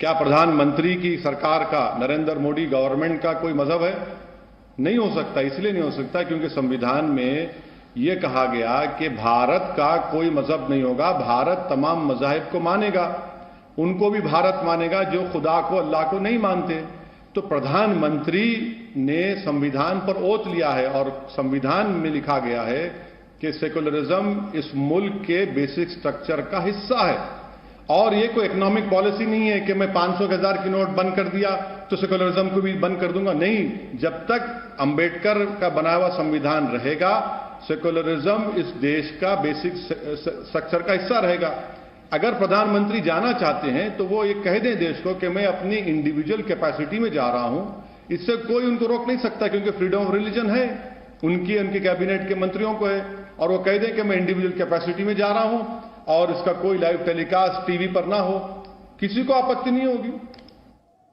क्या प्रधानमंत्री की सरकार का, नरेंद्र मोदी गवर्नमेंट का कोई मजहब है? नहीं हो सकता। इसलिए नहीं हो सकता क्योंकि संविधान में यह कहा गया कि भारत का कोई मजहब नहीं होगा, भारत तमाम मजाहिब को मानेगा, उनको भी भारत मानेगा जो खुदा को, अल्लाह को नहीं मानते। तो प्रधानमंत्री ने संविधान पर ओथ लिया है और संविधान में लिखा गया है कि सेकुलरिज्म इस मुल्क के बेसिक स्ट्रक्चर का हिस्सा है। और ये कोई इकोनॉमिक पॉलिसी नहीं है कि मैं 500 के 1000 की नोट बंद कर दिया तो सेकुलरिज्म को भी बंद कर दूंगा। नहीं, जब तक अंबेडकर का बनाया हुआ संविधान रहेगा, सेकुलरिज्म इस देश का बेसिक स्ट्रक्चर का हिस्सा रहेगा। अगर प्रधानमंत्री जाना चाहते हैं तो वो ये कह दें देश को कि मैं अपनी इंडिविजुअल कैपेसिटी में जा रहा हूं, इससे कोई उनको रोक नहीं सकता क्योंकि फ्रीडम ऑफ रिलीजन है, उनके कैबिनेट के मंत्रियों को है। और वो कह दें कि मैं इंडिविजुअल कैपेसिटी में जा रहा हूं और इसका कोई लाइव टेलीकास्ट टीवी पर ना हो, किसी को आपत्ति नहीं होगी।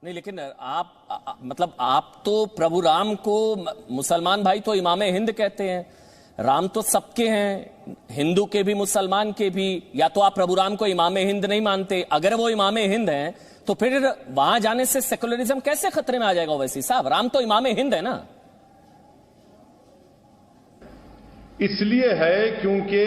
नहीं, लेकिन आप तो प्रभु राम को, मुसलमान भाई तो इमाम हिंद कहते हैं, राम तो सबके हैं, हिंदू के भी मुसलमान के भी। या तो आप प्रभु राम को इमाम हिंद नहीं मानते, अगर वो इमाम हिंद हैं तो फिर वहां जाने से सेकुलरिज्म कैसे खतरे में आ जाएगा? ओवैसी साहब, राम तो इमाम हिंद है ना। इसलिए है क्योंकि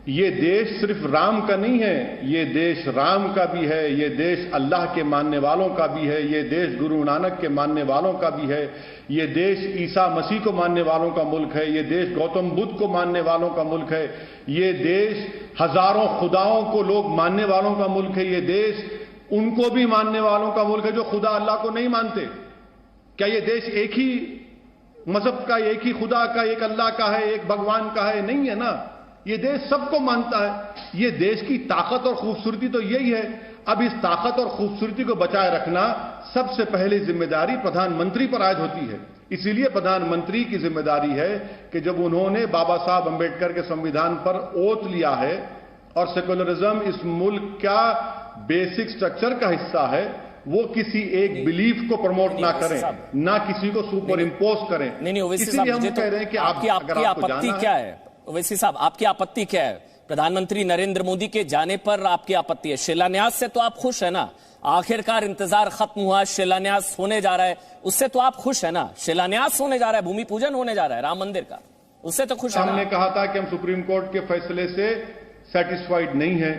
ये देश सिर्फ राम का नहीं है, ये देश राम का भी है, ये देश अल्लाह के मानने वालों का भी है, ये देश गुरु नानक के मानने वालों का भी है, ये देश ईसा मसीह को मानने वालों का मुल्क है, ये देश गौतम बुद्ध को मानने वालों का मुल्क है, ये देश हजारों खुदाओं को लोग मानने वालों का मुल्क है, ये देश उनको भी मानने वालों का मुल्क है जो खुदा अल्लाह को नहीं मानते। क्या ये देश एक ही मजहब का, एक ही खुदा का, एक अल्लाह का है, एक भगवान का है? नहीं है ना। ये देश सबको मानता है। ये देश की ताकत और खूबसूरती तो यही है। अब इस ताकत और खूबसूरती को बचाए रखना सबसे पहले जिम्मेदारी प्रधानमंत्री पर आयद होती है। इसीलिए प्रधानमंत्री की जिम्मेदारी है कि जब उन्होंने बाबा साहब अंबेडकर के संविधान पर ओथ लिया है और सेकुलरिज्म इस मुल्क का बेसिक स्ट्रक्चर का हिस्सा है, वो किसी एक बिलीफ को प्रमोट ना करें, ना किसी को सुपर इम्पोज करें। इसीलिए हम कह रहे हैं कि आपकी आपत्ति क्या है? ओवैसी साहब, आपकी आपत्ति क्या है? प्रधानमंत्री नरेंद्र मोदी के जाने पर आपकी आपत्ति है, शिलान्यास से तो आप खुश है ना? आखिरकार इंतजार खत्म हुआ, शिलान्यास होने जा रहा है, उससे तो आप खुश है ना? शिलान्यास होने जा रहा है, भूमि पूजन होने जा रहा है राम मंदिर का, उससे तो खुश है ना? हमने कहा था कि हम सुप्रीम कोर्ट के फैसले से सेटिस्फाइड नहीं है।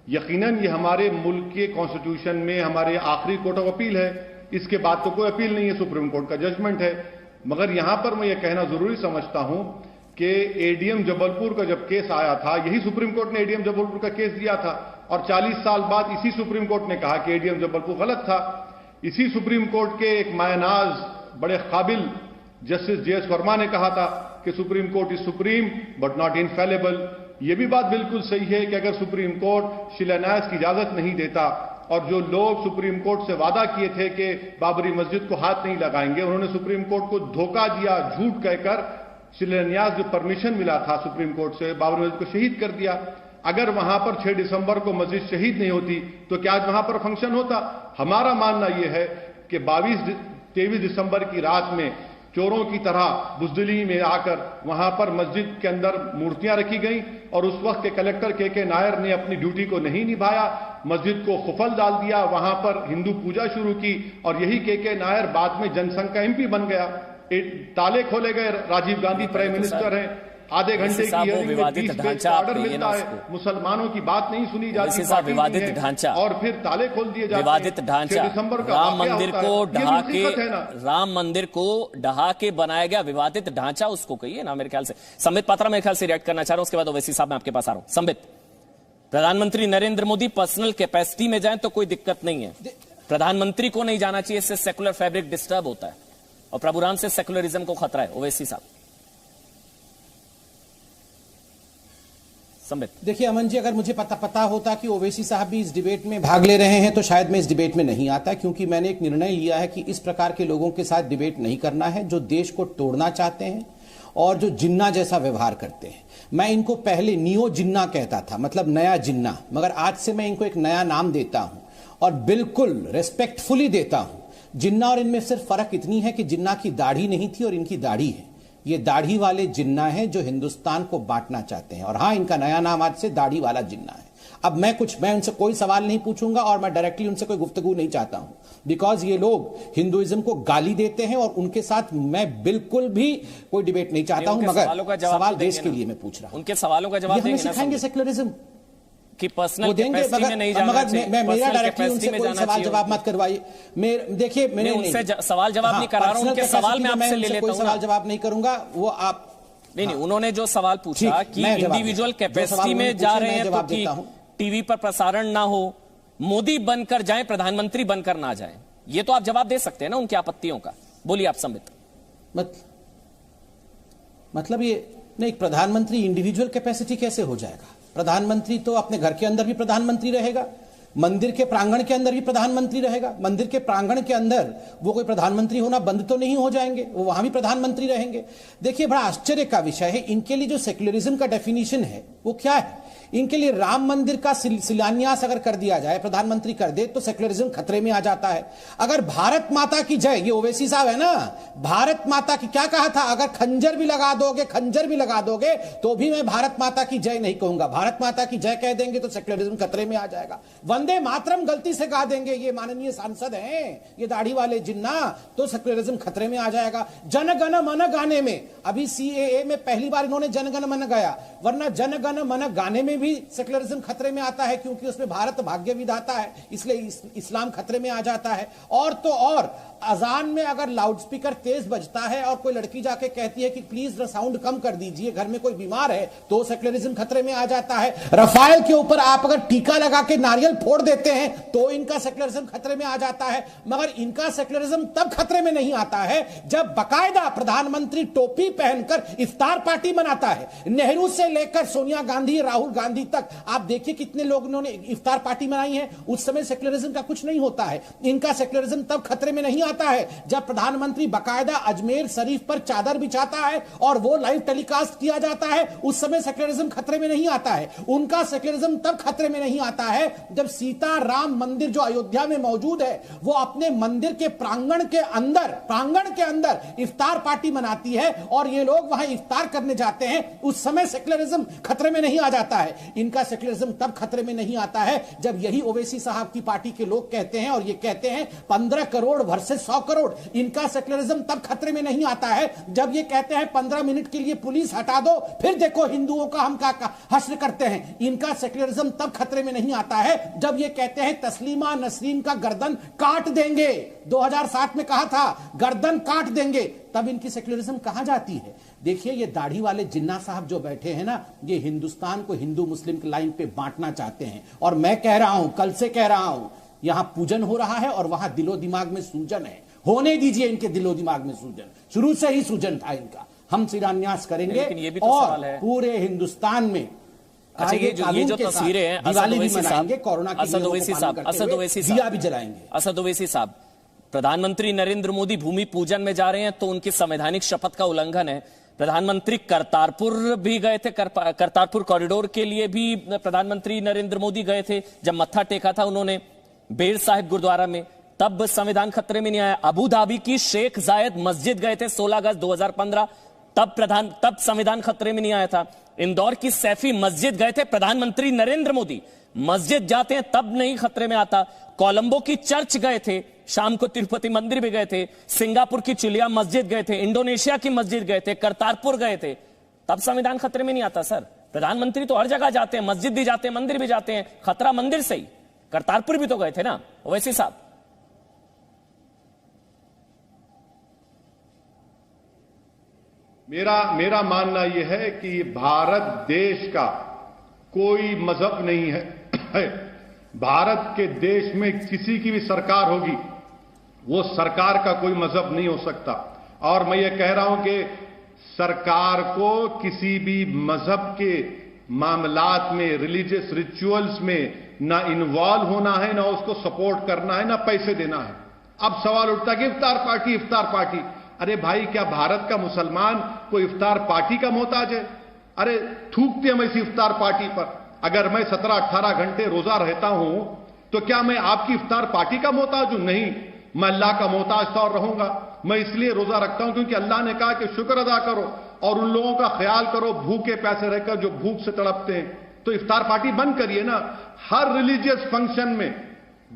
यकीनन ये हमारे मुल्क के कॉन्स्टिट्यूशन में हमारे आखिरी कोर्ट ऑफ अपील है, इसके बाद तो कोई अपील नहीं है, सुप्रीम कोर्ट का जजमेंट है। मगर यहां पर मैं ये कहना जरूरी समझता हूं कि एडीएम जबलपुर का जब केस आया था, यही सुप्रीम कोर्ट ने एडीएम जबलपुर का केस दिया था और 40 साल बाद इसी सुप्रीम कोर्ट ने कहा कि एडीएम जबलपुर गलत था। इसी सुप्रीम कोर्ट के एक मायनाज बड़े काबिल जस्टिस जेएस वर्मा ने कहा था कि supreme court is supreme but not infallible. यह भी बात बिल्कुल सही है कि अगर सुप्रीम कोर्ट शिलान्यास की इजाजत नहीं देता और जो लोग सुप्रीम कोर्ट से वादा किए थे कि बाबरी मस्जिद को हाथ नहीं लगाएंगे, उन्होंने सुप्रीम कोर्ट को धोखा दिया, झूठ कहकर शिलान्यास जो परमिशन मिला था सुप्रीम कोर्ट से, बाबरी मस्जिद को शहीद कर दिया। अगर वहां पर 6 दिसंबर को मस्जिद शहीद नहीं होती तो क्या आज वहां पर फंक्शन होता? हमारा मानना यह है कि 23 दिसंबर की रात में चोरों की तरह बुजदिली में आकर वहां पर मस्जिद के अंदर मूर्तियां रखी गई और उस वक्त के कलेक्टर के नायर ने अपनी ड्यूटी को नहीं निभाया, मस्जिद को खुफल डाल दिया, वहां पर हिंदू पूजा शुरू की और यही के नायर बाद में जनसंघ का एमपी बन गया। ताले खोले गए, राजीव गांधी प्राइम मिनिस्टर हैं, आधे घंटे की विवादित ढांचा ऑर्डर मिलता है, मुसलमानों की बात नहीं सुनी जाती, विवादित ढांचा और फिर ताले खोल दिए जाते। विवादित ढांचा, राम मंदिर को ढहा के बनाया गया विवादित ढांचा, उसको कहिए ना। मेरे ख्याल से संबित पात्रा मेरे ख्याल से रिएक्ट करना चाह रहा हूं, उसके बाद ओवैसी साहब मैं आपके पास आ रहा हूं। संबित, प्रधानमंत्री नरेंद्र मोदी पर्सनल कैपेसिटी में जाए तो कोई दिक्कत नहीं है, प्रधानमंत्री को नहीं जाना चाहिए, इससे सेकुलर फैब्रिक डिस्टर्ब होता है और प्रभु राम से सेकुलरिज्म को खतरा है। ओवैसी साहब। संबित, देखिए अमन जी, अगर मुझे पता होता कि ओवैसी साहब भी इस डिबेट में भाग ले रहे हैं तो शायद मैं इस डिबेट में नहीं आता, क्योंकि मैंने एक निर्णय लिया है कि इस प्रकार के लोगों के साथ डिबेट नहीं करना है जो देश को तोड़ना चाहते हैं और जो जिन्ना जैसा व्यवहार करते हैं। मैं इनको पहले नियो जिन्ना कहता था, मतलब नया जिन्ना, मगर आज से मैं इनको एक नया नाम देता हूं और बिल्कुल रेस्पेक्टफुली देता हूं। जिन्ना और इनमें सिर्फ फर्क इतनी है कि जिन्ना की दाढ़ी नहीं थी और इनकी दाढ़ी है। ये दाढ़ी वाले जिन्ना हैं जो हिंदुस्तान को बांटना चाहते हैं, और हां, इनका नया नाम आज से दाढ़ी वाला जिन्ना है। अब मैं उनसे कोई सवाल नहीं पूछूंगा और मैं डायरेक्टली उनसे कोई गुफ्तगू नहीं चाहता हूं, बिकॉज ये लोग हिंदुइज्म को गाली देते हैं और उनके साथ मैं बिल्कुल भी कोई डिबेट नहीं चाहता हूं, मगर सवाल देश के लिए मैं पूछ रहा हूं। उनके सवालों का जवाब देंगे, सिखाएंगे सेक्युलरिज्म कि पर्सनल कैपेसिटी में नहीं जाना चाहिए। मैं मेरा डायरेक्टली उनसे कोई सवाल जवाब मत करवाइए। देखिए मैंने उनसे सवाल जवाब नहीं करा रहा हूं, उनके सवाल में आपसे ले लेता हूं। सवाल जवाब नहीं करूंगा, वो आप नहीं, उन्होंने जो सवाल पूछा कि इंडिविजुअल कैपेसिटी में जा रहे हैं तो कि टीवी पर प्रसारण ना हो, मोदी बनकर जाएं, प्रधानमंत्री बनकर ना जाएं, ये तो आप जवाब दे सकते हैं ना उनकी आपत्तियों का। बोलिए आप संबित। मतलब ये नहीं, प्रधानमंत्री इंडिविजुअल कैपेसिटी कैसे हो जाएगा? प्रधानमंत्री तो अपने घर के अंदर भी प्रधानमंत्री रहेगा, मंदिर के प्रांगण के अंदर भी प्रधानमंत्री रहेगा। मंदिर के प्रांगण के अंदर वो कोई प्रधानमंत्री होना बंद तो नहीं हो जाएंगे, वो वहां भी प्रधानमंत्री रहेंगे। देखिए बड़ा आश्चर्य का विषय है, इनके लिए जो सेक्युलरिज्म का डेफिनेशन है वो क्या है? इनके लिए राम मंदिर का शिलान्यास अगर कर दिया जाए, प्रधानमंत्री कर दे, तो सेक्युलरिज्म खतरे में आ जाता है। अगर भारत माता की जय, ये ओवैसी साहब है ना, भारत माता की क्या कहा था, अगर खंजर भी लगा दोगे तो भी मैं भारत माता की जय नहीं कहूंगा। भारत माता की जय कह देंगे तो सेक्युलरिज्म खतरे में आ जाएगा। वंदे मातरम गलती से गा देंगे ये माननीय सांसद हैं, ये दाढ़ी वाले जिन्ना, तो सेक्युलरिज्म खतरे में आ जाएगा। जनगण मन गाने में, अभी सीएए में पहली बार इन्होंने जनगण मन गाया, वरना जनगण मन गाने में भी सेक्युलरिज्म खतरे में आता है, क्योंकि उसमें भारत भाग्य विधाता है, इसलिए इस्लाम खतरे में आ जाता है। और तो और अजान में अगर लाउडस्पीकर तेज बजता है और कोई लड़की जाके कहती है कि प्लीज साउंड कम कर दीजिए, घर में कोई बीमार है, तो सेक्युलरिज्म खतरे में आ जाता है। रफाल के ऊपर आप अगर टीका लगा के नारियल फोड़ देते हैं तो इनका सेक्युलरिज्म खतरे में आ जाता है। मगर इनका सेक्युलरिज्म तब खतरे में नहीं आता है जब बाकायदा प्रधानमंत्री टोपी पहनकर इफ्तार पार्टी मनाता है। नेहरू से लेकर सोनिया गांधी, राहुल गांधी तक आप देखिए कितने लोगों ने इफ्तार पार्टी मनाई है, उस समय सेक्युलरिज्म का कुछ नहीं होता है। इनका सेक्युलरिज्म तब खतरे में नहीं आता है जब प्रधानमंत्री बाकायदा अजमेर शरीफ पर चादर बिछाता है और वो लाइव टेलीकास्ट किया जाता है, उस समय सेक्युलरिज्म खतरे में नहीं आता है। उनका सेक्युलरिज्म तब खतरे में नहीं आता है जब सीता राम मंदिर जो अयोध्या में मौजूद है, वो अपने मंदिर के प्रांगण के अंदर इफ्तार पार्टी मनाती है और ये लोग वहां इफ्तार करने जाते हैं, उस समय सेक्युलरिज्म खतरे में नहीं आ जाता है। इनका सेक्युलरिज्म तब खतरे में नहीं आता है जब यही ओवैसी साहब की पार्टी के लोग कहते हैं, और ये कहते हैं 15 करोड़ वर्सेस 100 करोड़। इनका सेक्युलरिज्म तब खतरे में नहीं आता है जब ये कहते हैं 15 मिनट के लिए पुलिस हटा दो, फिर देखो हिंदुओं का हम क्या हश्र करते हैं। इनका सेक्युलरिज्म तब खतरे में नहीं आता है जब ये कहते हैं तस्लीमा नसरीन का गर्दन काट देंगे, 2007 में कहा था गर्दन काट देंगे, तब इनकी सेक्युलरिज्म कहां जाती है? देखिए ये दाढ़ी वाले जिन्ना साहब जो बैठे हैं ना, ये हिंदुस्तान को हिंदू मुस्लिम की लाइन पे बांटना चाहते हैं। और मैं कह रहा हूं, कल से कह रहा हूं, यहां पूजन हो रहा है और वहां दिलो दिमाग में सूजन है। होने दीजिए इनके दिलो दिमाग में सूजन, शुरू से ही सूजन था इनका। हम शिलान्यास करेंगे तो और पूरे हिंदुस्तान में अच्छा ये जो तस्वीरें हैं दिवाली भी मनाएंगे, कोरोना की असद ओवैसी दिया भी जलाएंगे। असद ओवैसी साहब, प्रधानमंत्री नरेंद्र मोदी भूमि पूजन में जा रहे हैं तो उनकी संवैधानिक शपथ का उल्लंघन है। प्रधानमंत्री करतारपुर भी गए थे, करतारपुर कॉरिडोर के लिए भी प्रधानमंत्री नरेंद्र मोदी गए थे। जब मत्था टेका था उन्होंने बेर साहिब गुरुद्वारा में, तब संविधान खतरे में नहीं आया। अबू धाबी की शेख जायद मस्जिद गए थे 16 अगस्त 2015, तब संविधान खतरे में नहीं आया था। इंदौर की सैफी मस्जिद गए थे प्रधानमंत्री नरेंद्र मोदी, मस्जिद जाते हैं तब नहीं खतरे में आता। कोलंबो की चर्च गए थे, शाम को तिरुपति मंदिर भी गए थे, सिंगापुर की चिलिया मस्जिद गए थे, इंडोनेशिया की मस्जिद गए थे, करतारपुर गए थे, तब संविधान खतरे में नहीं आता। सर प्रधानमंत्री तो हर जगह जाते हैं, मस्जिद भी जाते हैं, मंदिर भी जाते हैं, खतरा मंदिर से ही। करतारपुर भी तो गए थे ना ओवैसी साहब। मेरा मानना यह है कि भारत देश का कोई मजहब नहीं है। भारत के देश में किसी की भी सरकार होगी, वो सरकार का कोई मजहब नहीं हो सकता। और मैं ये कह रहा हूं कि सरकार को किसी भी मजहब के मामलात में, रिलीजियस रिचुअल्स में ना इन्वॉल्व होना है, ना उसको सपोर्ट करना है, ना पैसे देना है। अब सवाल उठता है कि इफ्तार पार्टी। अरे भाई, क्या भारत का मुसलमान कोई इफ्तार पार्टी का मोहताज है? अरे थूकते हम इसी इफ्तार पार्टी पर। अगर मैं 17-18 घंटे रोजा रहता हूं तो क्या मैं आपकी इफ्तार पार्टी का मोहताज हूं? नहीं, मैं अल्लाह का मोहताज था और रहूंगा। मैं इसलिए रोजा रखता हूं क्योंकि अल्लाह ने कहा कि शुक्र अदा करो और उन लोगों का ख्याल करो भूखे प्यासे रहकर जो भूख से तड़पते हैं। तो इफ्तार पार्टी बंद करिए ना। हर रिलीजियस फंक्शन में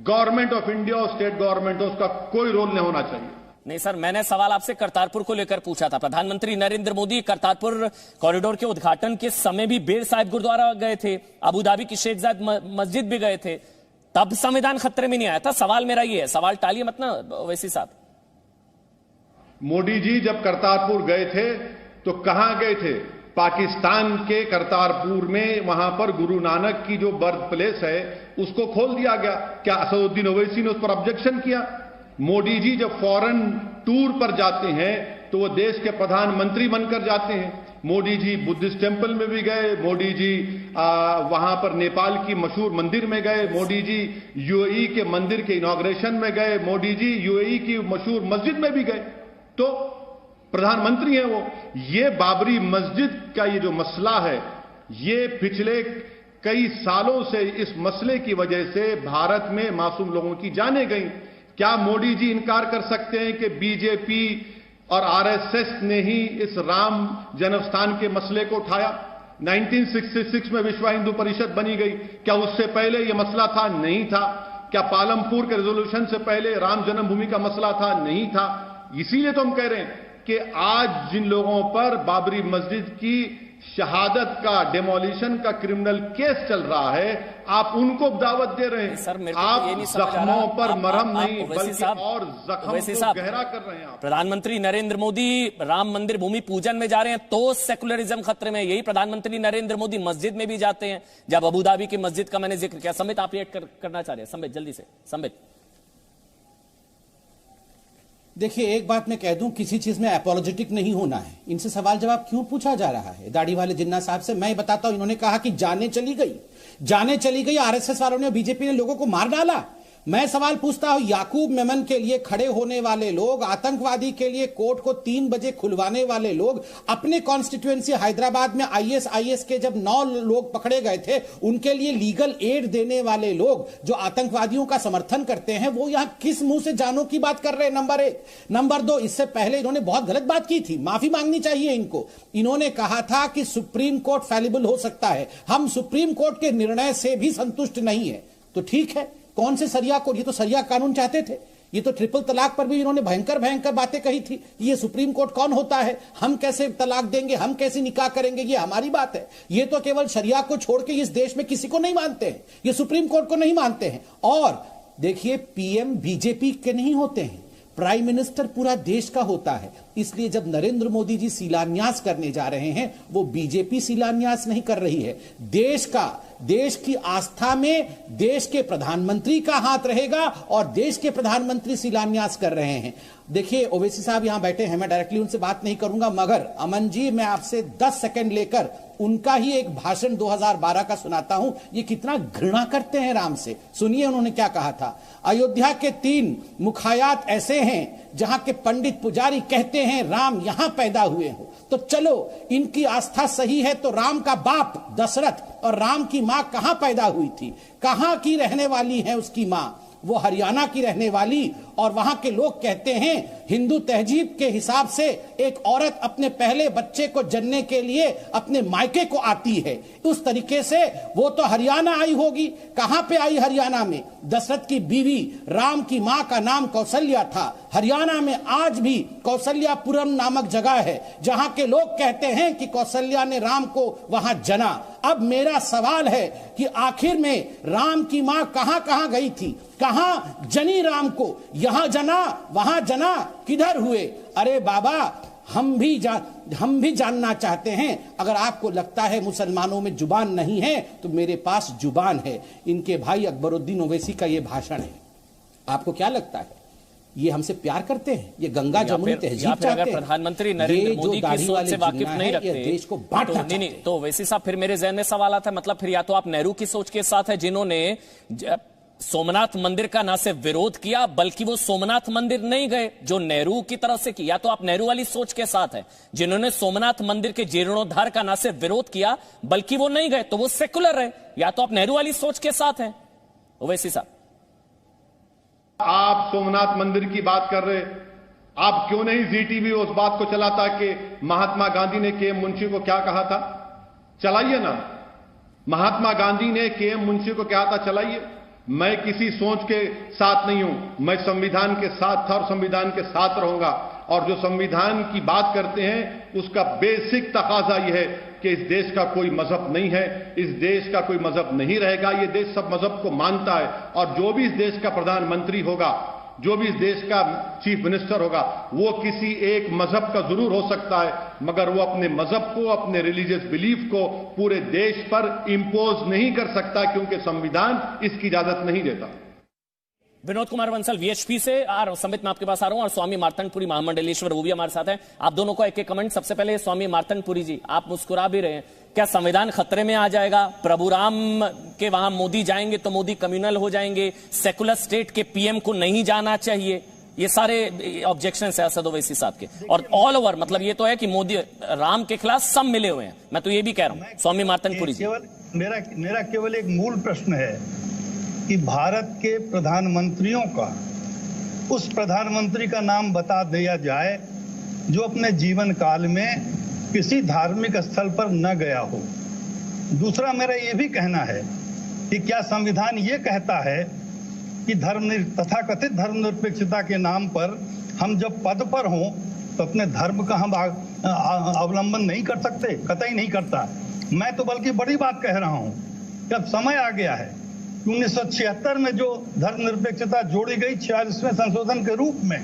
गवर्नमेंट ऑफ इंडिया और स्टेट गवर्नमेंट उसका कोई रोल नहीं होना चाहिए। नहीं सर, मैंने सवाल आपसे करतारपुर को लेकर पूछा था। प्रधानमंत्री नरेंद्र मोदी करतारपुर कॉरिडोर के उद्घाटन के समय भी बेर साहिब गुरुद्वारा गए थे, अबू धाबी की शेख जायद मस्जिद भी गए थे, तब संविधान खतरे में नहीं आया था। सवाल मेरा ये है, सवाल टालिए मत ना ओवैसी साहब। मोदी जी जब करतारपुर गए थे तो कहां गए थे? पाकिस्तान के करतारपुर में, वहां पर गुरु नानक की जो बर्थ प्लेस है उसको खोल दिया गया। क्या असदुद्दीन ओवैसी ने उस पर ऑब्जेक्शन किया? मोदी जी जब फॉरेन टूर पर जाते हैं तो वो देश के प्रधानमंत्री बनकर जाते हैं। मोदी जी बुद्धिस्ट टेंपल में भी गए, मोदी जी वहां पर नेपाल की मशहूर मंदिर में गए, मोदी जी यूएई के मंदिर के इनॉग्रेशन में गए, मोदी जी यूएई की मशहूर मस्जिद में भी गए। तो प्रधानमंत्री हैं वो। ये बाबरी मस्जिद का ये जो मसला है, ये पिछले कई सालों से इस मसले की वजह से भारत में मासूम लोगों की जानें गई। क्या मोदी जी इनकार कर सकते हैं कि बीजेपी और आरएसएस ने ही इस राम जन्मस्थान के मसले को उठाया? 1966 में विश्व हिंदू परिषद बनी गई। क्या उससे पहले यह मसला था? नहीं था। क्या पालमपुर के रेजोल्यूशन से पहले राम जन्मभूमि का मसला था? नहीं था। इसीलिए तो हम कह रहे हैं कि आज जिन लोगों पर बाबरी मस्जिद की शहादत का, डेमोलिशन का क्रिमिनल केस चल रहा है, आप उनको दावत दे रहे हैं। सर, मेरे को आप ये नहीं समझ आ रहा। जख्मों पर मरहम नहीं ओवैसी बल्कि साहब, और जख्म को गहरा कर रहे हैं आप। प्रधानमंत्री नरेंद्र मोदी राम मंदिर भूमि पूजन में जा रहे हैं तो सेकुलरिज्म खतरे में। यही प्रधानमंत्री नरेंद्र मोदी मस्जिद में भी जाते हैं। जब अबू धाबी की मस्जिद का मैंने जिक्र किया, संबित आप रिएक्ट करना चाह रहे हैं? संबित जल्दी से, संबित। देखिए, एक बात मैं कह दूं, किसी चीज में एपोलॉजेटिक नहीं होना है। इनसे सवाल जवाब क्यों पूछा जा रहा है दाढ़ी वाले जिन्ना साहब से? मैं बताता हूं। इन्होंने कहा कि जाने चली गई, आरएसएस वालों ने, बीजेपी ने लोगों को मार डाला। मैं सवाल पूछता हूं, याकूब मेमन के लिए खड़े होने वाले लोग, आतंकवादी के लिए कोर्ट को 3 बजे खुलवाने वाले लोग, अपने कॉन्स्टिट्यूएंसी हैदराबाद में आईएसआईएस के जब 9 लोग पकड़े गए थे, उनके लिए लीगल एड देने वाले लोग जो आतंकवादियों का समर्थन करते हैं, वो यहां किस मुंह से जानों की बात कर रहे हैं? नंबर 1। नंबर 2, इससे पहले इन्होंने बहुत गलत बात की थी, माफी मांगनी चाहिए इनको। इन्होंने कहा था कि सुप्रीम कोर्ट फैलिबल हो सकता है, हम सुप्रीम कोर्ट के निर्णय से भी संतुष्ट नहीं है। तो ठीक है, कौन से सरिया कोर्ट? ये तो सरिया कानून चाहते थे। ये तो ट्रिपल तलाक पर भी इन्होंने भयंकर बातें कही थी। ये सुप्रीम कोर्ट कौन होता है? हम कैसे तलाक देंगे, हम कैसे निकाह करेंगे, ये हमारी बात है। ये तो केवल शरिया को छोड़ के इस देश में किसी को नहीं मानते हैं, ये सुप्रीम कोर्ट को नहीं मानते हैं। और देखिए, पीएम बीजेपी के नहीं होते हैं, प्राइम मिनिस्टर पूरा देश का होता है। इसलिए जब नरेंद्र मोदी जी शिलान्यास करने जा रहे हैं, वो बीजेपी शिलान्यास नहीं कर रही है, देश की आस्था में देश के प्रधानमंत्री का हाथ रहेगा और देश के प्रधानमंत्री शिलान्यास कर रहे हैं। देखिए, ओवैसी साहब यहां बैठे हैं, मैं डायरेक्टली उनसे बात नहीं करूंगा, मगर अमन जी, मैं आपसे 10 सेकंड लेकर उनका ही एक भाषण 2012 का सुनाता हूं। ये कितना घृणा करते हैं राम से। सुनिए उन्होंने क्या कहा था। अयोध्या के 3 मुखायात ऐसे हैं जहां के पंडित पुजारी कहते हैं राम यहां पैदा हुए हो। तो चलो, इनकी आस्था सही है तो राम का बाप दशरथ और राम की मां कहां पैदा हुई थी? कहां की रहने वाली है उसकी मां? वो हरियाणा की रहने वाली। और वहां के लोग कहते हैं हिंदू तहजीब के हिसाब से एक औरत अपने पहले बच्चे को जन्ने के लिए अपने मायके को आती है। उस तरीके से वो तो हरियाणा आई होगी। कहां पे आई हरियाणा में? दशरथ की बीवी राम की मां का नाम कौशल्या था। हरियाणा में आज भी कौशल्यापुरम नामक जगह है जहां के लोग कहते हैं कि कौशल्या ने राम को वहां जना। अब मेरा सवाल है कि आखिर में राम की मां कहां कहां गई थी? कहां जनी राम को? यहां जना, वहां जना, किधर हुए? अरे बाबा, हम भी जानना चाहते हैं। अगर आपको लगता है मुसलमानों में जुबान नहीं है, तो मेरे पास जुबान है। इनके भाई अकबरुद्दीन ओवैसी का यह भाषण है। आपको क्या लगता है? ये हमसे प्यार करते हैं? ये गंगा जमुनी तहजीब चाहते हैं? प्रधानमंत्री नरेंद्र मोदी की सोच से वाकिफ नहीं रखते, देश को बांटना चाहते हैं। तो वैसे साहब, फिर मेरे जहन में सवाल आता है, मतलब फिर या तो आप नेहरू की सोच के साथ है, जिन्होंने सोमनाथ मंदिर का ना सिर्फ विरोध किया बल्कि वो सोमनाथ मंदिर नहीं गए जो नेहरू की तरफ से किया। तो आप नेहरू वाली सोच के साथ है, जिन्होंने सोमनाथ मंदिर के जीर्णोद्धार का ना सिर्फ विरोध किया बल्कि वो नहीं गए, तो वो सेकुलर है। या तो आप नेहरू वाली सोच के साथ हैं ओवैसी साहब। आप सोमनाथ मंदिर की बात कर रहे, आप क्यों नहीं जी टीवी उस बात को चलाता कि महात्मा गांधी ने के मुंशी को क्या कहा था? चलाइए ना। महात्मा गांधी ने के.एम. मुंशी को कहा था, चलाइए, मैं किसी सोच के साथ नहीं हूं, मैं संविधान के साथ था और संविधान के साथ रहूंगा। और जो संविधान की बात करते हैं उसका बेसिक तकाजा यह है कि इस देश का कोई मजहब नहीं है, इस देश का कोई मजहब नहीं रहेगा, ये देश सब मजहब को मानता है। और जो भी इस देश का प्रधानमंत्री होगा, जो भी इस देश का चीफ मिनिस्टर होगा, वो किसी एक मजहब का जरूर हो सकता है, मगर वो अपने मजहब को, अपने रिलीजियस बिलीफ को पूरे देश पर इंपोज नहीं कर सकता, क्योंकि संविधान इसकी इजाजत नहीं देता। विनोद कुमार बंसल वीएचपी से संबित मैं आपके पास आ रहा हूं, और स्वामी मार्तंडपुरी महामंडलेश्वर वो भी हमारे साथ हैं। आप दोनों को एक एक कमेंट। सबसे पहले स्वामी मार्तंडपुरी जी, आप मुस्कुरा भी रहे हैं, क्या संविधान खतरे में आ जाएगा? प्रभुराम के वहां मोदी जाएंगे तो मोदी कम्युनल हो जाएंगे, सेकुलर स्टेट के पीएम को नहीं जाना चाहिए, ये सारे ऑब्जेक्शन है असद ओवैसी साहब के। और ऑल ओवर मतलब ये तो है कि मोदी राम के खिलाफ सब मिले हुए हैं, मैं तो ये भी कह रहा हूं। स्वामी मार्तंडपुरी जी, मेरा केवल एक मूल प्रश्न है कि भारत के प्रधानमंत्रियों का उस प्रधानमंत्री का नाम बता दिया जाए जो अपने जीवन काल में किसी धार्मिक स्थल पर न गया हो। दूसरा मेरा यह भी कहना है कि क्या संविधान ये कहता है कि तथाकथित धर्मनिरपेक्षता के नाम पर हम जब पद पर हों तो अपने धर्म का हम अवलंबन नहीं कर सकते? कतई नहीं करता। मैं तो बल्कि बड़ी बात कह रहा हूं कि अब समय आ गया है। 1976 में जो धर्मनिरपेक्षता जोड़ी गई 46वें संशोधन के रूप में,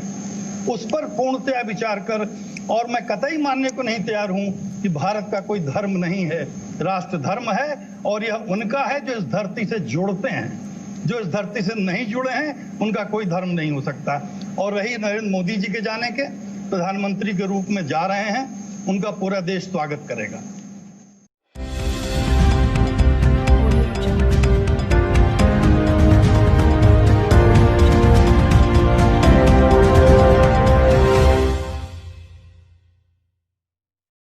उस पर पूर्णतया विचार कर, और मैं कतई मानने को नहीं तैयार हूं कि भारत का कोई धर्म नहीं है, राष्ट्र धर्म है, और यह उनका है जो इस धरती से जुड़ते हैं। जो इस धरती से नहीं जुड़े हैं उनका कोई धर्म नहीं हो सकता। और रही नरेंद्र मोदी जी के जाने के, प्रधानमंत्री के रूप में जा रहे हैं, उनका पूरा देश स्वागत करेगा।